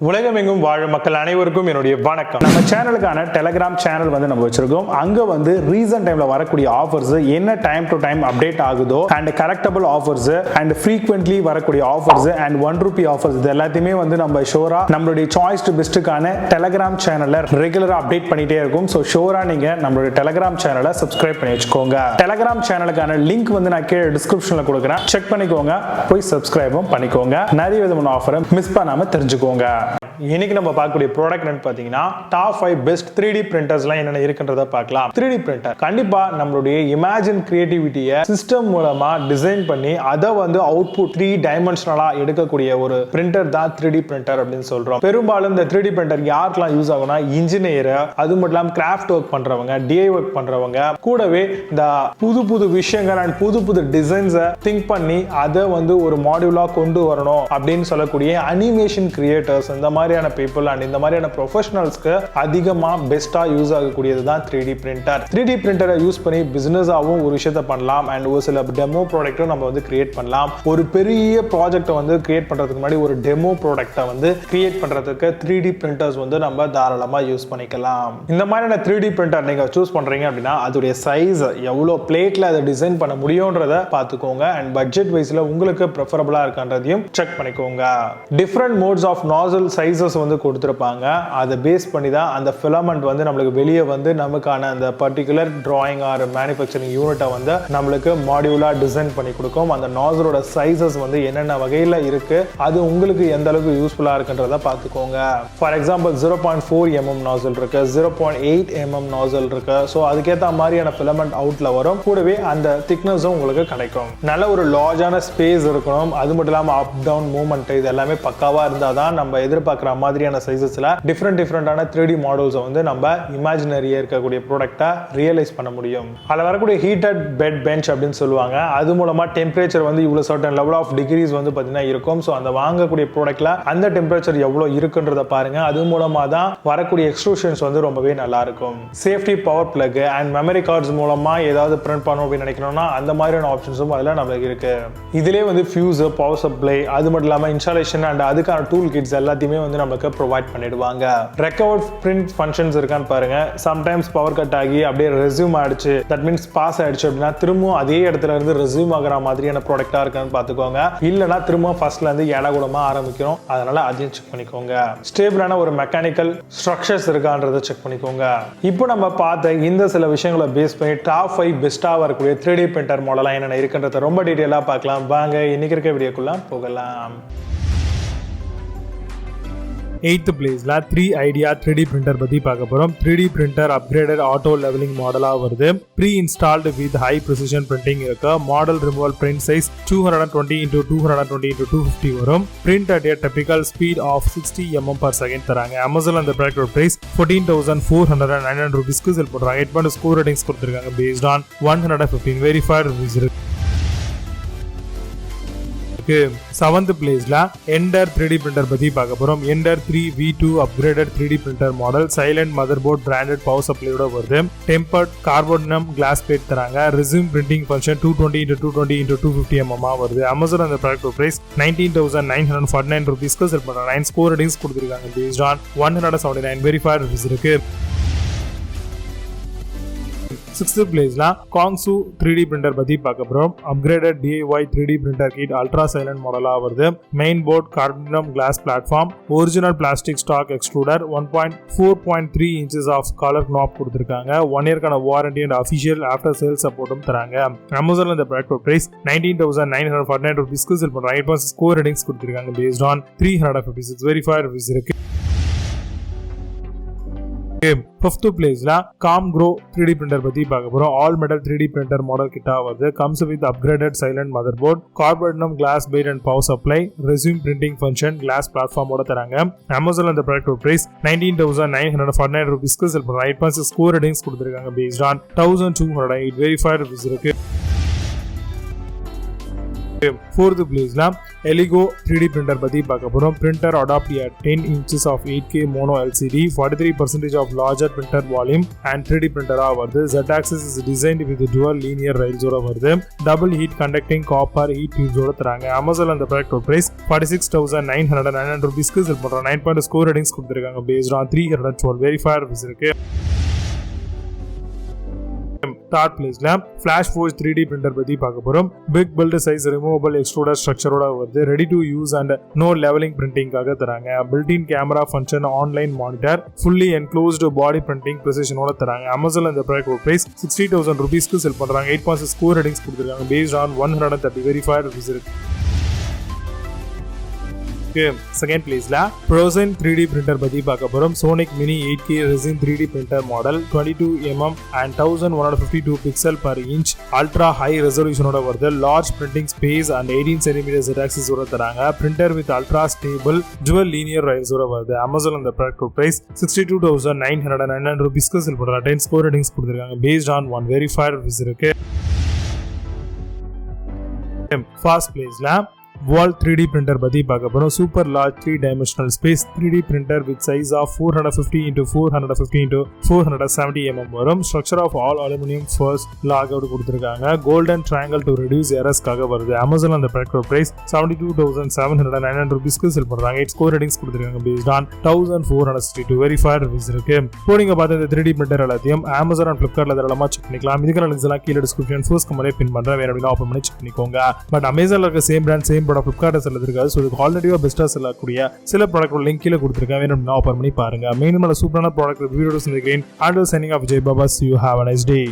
உலகமெங்கும் வாழும் மக்கள் அனைவருக்கும் என்னுடைய வணக்கம். நம்ம சேனலுக்கான டெலிகிராம் சேனல் வந்து நம்ம வச்சிருக்கோம். அங்க வந்து ரீசன்ட் டைம்ல வரக்கூடிய ஆஃபர்ஸ் என்ன டைம் டு டைம் அப்டேட் ஆகுதோ and correctable offers and frequently வரக்கூடிய ஆஃபர்ஸ் அண்ட் ₹1 ஆஃபர்ஸ் இது எல்லாத்தையுமே வந்து நம்ம ஷோரா நம்மளுடைய சாய்ஸ் டு பெஸ்ட்டுக்கான டெலிகிராம் சேனல்ல ரெகுலரா அப்டேட் பண்ணிட்டே இருக்கும். ஸோ ஷோரா நீங்க நம்மளுடைய டெலிகிராம் சேனலை சப்ஸ்கிரைப் பண்ணி வச்சுக்கோங்க. டெலிகிராம் சேனலுக்கான லிங்க் வந்து நான் கீழே டிஸ்கிரிப்ஷன்ல கொடுக்குறேன், செக் பண்ணிக்கோங்க, போய் சப்ஸ்கிரைபும் பண்ணிக்கோங்க. நிறைய விதமான ஆஃபரை மிஸ் பண்ணாம தெரிஞ்சுக்கோங்க. இன்னைக்கு நம்ம பார்க்கக்கூடிய ப்ராடக்ட் என்னன்னு பார்த்தீங்கன்னா டாப் 5 பெஸ்ட் 3D பிரிண்டர்ஸ்லாம் என்னென்ன இருக்குன்றத பார்க்கலாம். 3D பிரிண்டர் கண்டிப்பா நம்மளுடைய இமேஜின் கிரியேட்டிவிட்டியை சிஸ்டம் மூலமா டிசைன் பண்ணி அதை வந்து அவுட்புட் 3 டைமென்ஷனலா எடுக்கக்கூடிய ஒரு பிரிண்டர் தான் 3D பிரிண்டர் அப்படின்னு சொல்றோம். பெரும்பாலும் இந்த 3D பிரிண்டர் யாருக்கெல்லாம் யூஸ் ஆகும்னா இன்ஜினியர், அது மட்டும் இல்லாமல் கிராஃப்ட் ஒர்க் பண்றவங்க, டிஐ ஒர்க் பண்றவங்க, கூடவே இந்த புது புது விஷயங்கள் அண்ட் புது புது டிசைன்ஸை திங்க் பண்ணி அதை வந்து ஒரு மாடியூலா கொண்டு வரணும் அப்படின்னு சொல்லக்கூடிய அனிமேஷன் கிரியேட்டர்ஸ், இந்த மாதிரியான பீப்புள் அண்ட் இந்த மாதிரியான ப்ரொஃபஷனல்ஸ்க்கு அதிகமா பெஸ்டா யூஸ் ஆகக்கூடியது தான் 3D பிரிண்டர். 3D பிரிண்டரை யூஸ் பண்ணி பிசினஸாவும் ஒரு விஷயத்தை பண்ணலாம் அண்ட் ஒரு சில டெமோ ப்ராடக்ட்டும் நம்ம வந்து கிரியேட் பண்ணலாம். ஒரு பெரிய ப்ராஜெக்ட்டை வந்து கிரியேட் பண்றதுக்கு முன்னாடி ஒரு டெமோ ப்ராடக்ட்டை வந்து கிரியேட் பண்றதுக்கு 3D பிரிண்டர்ஸ் வந்து நம்ம தாராளமா யூஸ் பண்ணிக்கலாம். இந்த மாதிரியான 3D பிரிண்டர் நீங்க சூஸ் பண்றீங்க அப்படின்னா அதோடைய சைஸ் எவ்வளவு பிளேட்ல அதை டிசைன் பண்ண முடியும்ன்றத பார்த்துக்கோங்க அண்ட் பட்ஜெட் வைஸ்ல உங்களுக்கு ப்ரிஃபரபிளா இருக்கான்றதையும் செக் பண்ணிக்கோங்க. Different modes of nozzle sizes வந்து கொடுத்திருப்பாங்க. அதை பேஸ் பண்ணி தான் அந்த ஃபிலமெண்ட் வந்து நம்மளுக்கு வெளியே வந்து நமக்கான அந்த பர்டிகுலர் டிராயிங் ஆர் மேனுஃபேக்சரிங் யூனிட்டை வந்து நம்மளுக்கு மாடியூலா டிசைன் பண்ணி கொடுக்கும். அந்த நாசலோட சைஸஸ் வந்து என்னென்ன வகையில் இருக்கு, அது உங்களுக்கு எந்த அளவுக்கு யூஸ்ஃபுல்லா இருக்குன்றத பார்த்துக்கோங்க. ஃபார் எக்ஸாம்பிள் 0.4 mm நாசல் இருக்கு, 0.8 mm நாசல் இருக்கு. ஸோ அதுக்கேற்ற மாதிரியான ஃபிலமெண்ட் அவுட்ல வரும். கூடவே அந்த திக்னஸும் உங்களுக்கு கிடைக்கும். நல்ல ஒரு லார்ஜான ஸ்பேஸ் இருக்கணும். அது மட்டும் இல்லாமல் அப் டவுன் மூவ்மெண்ட் இது எல்லாமே பக்காவா இருந்தால் தான் நம்ம எதிர்பார்க்குற மாதிரியான சைஸஸ்ல டிஃப்ரெண்டான 3D மாடல்ஸை வந்து நம்ம இமேஜினரியா இருக்கக்கூடிய ப்ராடக்ட்டை ரியலைஸ் பண்ண முடியும். அதில் வரக்கூடிய ஹீட்டட் பெட் பெஞ்ச் அப்படின்னு சொல்லுவாங்க. அது மூலமா டெம்பரேச்சர் வந்து இவ்வளவு சர்டன் லெவல் ஆஃப் டிகிரிஸ் வந்து பார்த்தீங்கன்னா இருக்கும். ஸோ அந்த வாங்கக்கூடிய ப்ராடக்ட்ல அந்த டெம்பரேச்சர் எவ்வளோ இருக்குன்றத பாருங்க. அது மூலமா தான் வரக்கூடிய எக்ஸ்ட்ரூஷன்ஸ் வந்து ரொம்பவே நல்லா இருக்கும். Safety power plug and memory cards மூலமா ஏதாவது பிரிண்ட் பண்ணணும் அப்படின்னு நினைக்கணும்னா அந்த மாதிரியான ஆப்ஷன்ஸும் அதில் நம்மளுக்கு இருக்கு. இதிலே வந்து ஃபியூஸ், பவர் சப்ளை, அது மட்டும் இல்லாமல் இன்ஸ்டாலேஷன் அண்ட் அதுக்கான டூல் கிட்ஸ் எல்லாத்தையுமே வந்து நமக்கு ப்ரொவைட் பண்ணிடுவாங்க. ரெக்கவர்ட் பிரிண்ட் ஃபங்க்ஷன்ஸ் இருக்கான்னு பாருங்க. சம்டைம்ஸ் பவர் கட் ஆகி அப்படியே ரெஸ்யூம் ஆயிடுச்சு, தட் மீன்ஸ் பாஸ் ஆயிடுச்சு அப்படின்னா திரும்பவும் அதே இடத்துல இருந்து ரெஸ்யூம் ஆகிற மாதிரியான ப்ராடக்டா இருக்கான்னு பார்த்துக்கோங்க. இல்லைன்னா திரும்ப ஃபர்ஸ்ட்ல இருந்து ஏடாகூடமா ஆரம்பிக்கிறோம். அதனால அதையும் செக் பண்ணிக்கோங்க. ஸ்டேபிளான ஒரு மெக்கானிக்கல் ஸ்ட்ரக்சர்ஸ் இருக்கான்றதை செக் பண்ணிக்கோங்க. இப்போ நம்ம பார்த்த இந்த சில விஷயங்களை பேஸ் பண்ணி டாப் 5 பெஸ்டா வரக்கூடிய 3D பிரிண்டர் மாடலாம் என்னென்ன இருக்குன்றத ரொம்ப டீட்டெயிலா பார்க்கலாம். வாங்க இன்னைக்கு இருக்க வீடியோக்குள்ள போகலாம். 8th பிளேஸ்ல 3 ஐடியா 3D பிரிண்டர் பத்தி பார்க்க போறோம். 3D printer upgraded auto leveling மாடலா வருது. Pre installed with high precision printing இருக்கு. Model removal print size 220x220x250 வரும். Print at a typical speed of 60 mm/s தராங்க. Amazon அந்த ப்ராடக்ட் பிரைஸ் 14,499 ரூபீஸ்க்கு செல் பண்றாங்க. 8.2 ஸ்கோர் ரேட்டிங்ஸ் கொடுத்திருக்காங்க based on 115 verified reviews இருக்கு. 7th பிளேஸ்ல எண்டர் 3D பிரிண்டர் பத்தி பார்க்க போறோம். Ender 3 V2 upgraded 3D printer model silent mother board branded power சப்ளையோட வருது. டெம்பர்ட் கார்போனியம் கிளாஸ் பிளேட் தராங்க. Resume printing function 220x220x250 mm வருது. Amazon அந்த ப்ராடக்ட் பிரைஸ் 19,949 ரூபீஸ்க்கு செல் பண்றாங்க. 9 ஸ்கோர் ரேட்டிங்ஸ் கொடுத்திருக்காங்க based on 179 verified reviews இருக்கு. 6th பிளேஸ்ல காங்சு 3D பிரிண்டர் பத்தி பார்க்க போறோம். Upgraded DIY 3D printer kit ultra silent மாடலா வருது. Main board carbonium glass platform, original plastic stock extruder, 4.3 inches of colour knob கொடுத்திருக்காங்க. 1 இயர்க்கான warranty and official after sale சப்போர்ட்டும் தராங்க. Amazon இந்த ப்ராடக்ட் பிரைஸ் 19,949 ரூபீஸ்க்கு செல் பண்றாங்க. 8.6 ஸ்கோர் ரேட்டிங்ஸ் கொடுத்திருக்காங்க based on 356 verified reviews இருக்கு. 5th பிளேஸ்ல Comgrow 3D பிரிண்டர் பத்தி பார்க்க போறோம். All metal 3D printer model கிட்ட வருது. Comes with upgraded silent mother board, carbonium glass bed and power supply, resume printing function, glass பிளாட்ஃபார்மோட தராங்க. Amazon அந்த ப்ராடக்ட் பிரைஸ் 19,949 ரூபீஸ்க்கு செல் பண்றாங்க. 8.6 ஸ்கோர் ரேட்டிங்ஸ் கொடுத்திருக்காங்க based on 1,208 verified reviews இருக்கு. 4th பிளேஸ்ல எலிகோ 3D printer பத்தி பார்க்க போறோம். Printer adopt a 10 inches of 8K mono LCD, 43% of larger printer volume and 3D printer வருது. Z-axis is designed with dual linear rails ஓட வருது. Double heat conducting copper heat tubes ஓட தராங்க. Amazon அந்த product price 46,999 ரூபீஸ்க்கு sell பண்றாங்க. 9.0 score ratings கொடுத்திருக்காங்க. based on 312 verified reviews இருக்கு. Third placeல Flashforge 3D printer பத்தி பார்க்க போறோம். Big build size removable extruder structure ஓட வருது. Ready to use and no leveling printing காக தராங்க. Built-in camera function, online monitor, fully enclosed body printing precision ஓட தராங்க. Amazon இந்த ப்ராடக்ட் பிரைஸ் 60,000 ரூபீஸ்க்கு செல் பண்றாங்க. 8.6 ஸ்கோர் ரேட்டிங்ஸ் கொடுத்திருக்காங்க. based on 130 verified reviews இருக்கு. செகண்ட் பிளேஸ்ல Phrozen 3D printer பத்தி பார்க்க போறோம். Sonic Mini 8K resin 3D printer model 22mm and 1152 pixel per inch ultra high resolution ஓட வருது. Large printing space and 18 cm Z-axis ஓட தராங்க. Printer with ultra stable dual linear rails ஓட வருது. Amazon அந்த ப்ராடக்ட் பிரைஸ் 62,999 ரூபீஸ்க்கு செல் பண்றாங்க. 10 score ratings கொடுத்திருக்காங்க. based on 1 verified reviews இருக்கு. ஃபர்ஸ்ட் பிளேஸ்ல World 3D printer பத்தி பார்க்க போறோம். Super large 3-dimensional space 3D printer with size of 450 into 450 into 470 mm வரும். Structure of all aluminum first log out கொடுத்திருக்காங்க. Golden triangle to reduce errors காக வருது. Amazon அந்த ப்ராடக்ட் பிரைஸ் 72,799 ரூபீஸ்க்கு செல் பண்றாங்க. 8 score ratings கொடுத்திருக்காங்க. based on 1462 verified reviews இருக்கு. இப்போ நீங்க பார்த்த இந்த 3D printer எல்லாத்தையும் Amazon and Flipkartல தாராளமா செக் பண்ணிக்கலாம். இதுக்கான லிங்க்ஸ் எல்லாம் கீழ டிஸ்கிரிப்ஷன் ஃபர்ஸ்ட் கமெண்ட்ல பின் பண்றேன். வேற அப்படினா ஓபன் பண்ணி செக் பண்ணிக்கோங்க. பட் Amazonல இருக்க சேம் பிராண்ட் சேம் Flipkart இருக்காது. ஸோ இதுக்கு ஆல்ரெடியா பெஸ்ட்டாக செல்லக்கூடிய சில ப்ராடக்ட் லிங்க் கீழே கொடுத்துருக்கேன். வேணும்னா ஓப்பன் பண்ணி பாருங்க. மெயின் சூப்பரான ப்ராடக்ட் வீடியோஸ் இந்த green. Until signing off, Vijay Baba. See you. Have a nice day.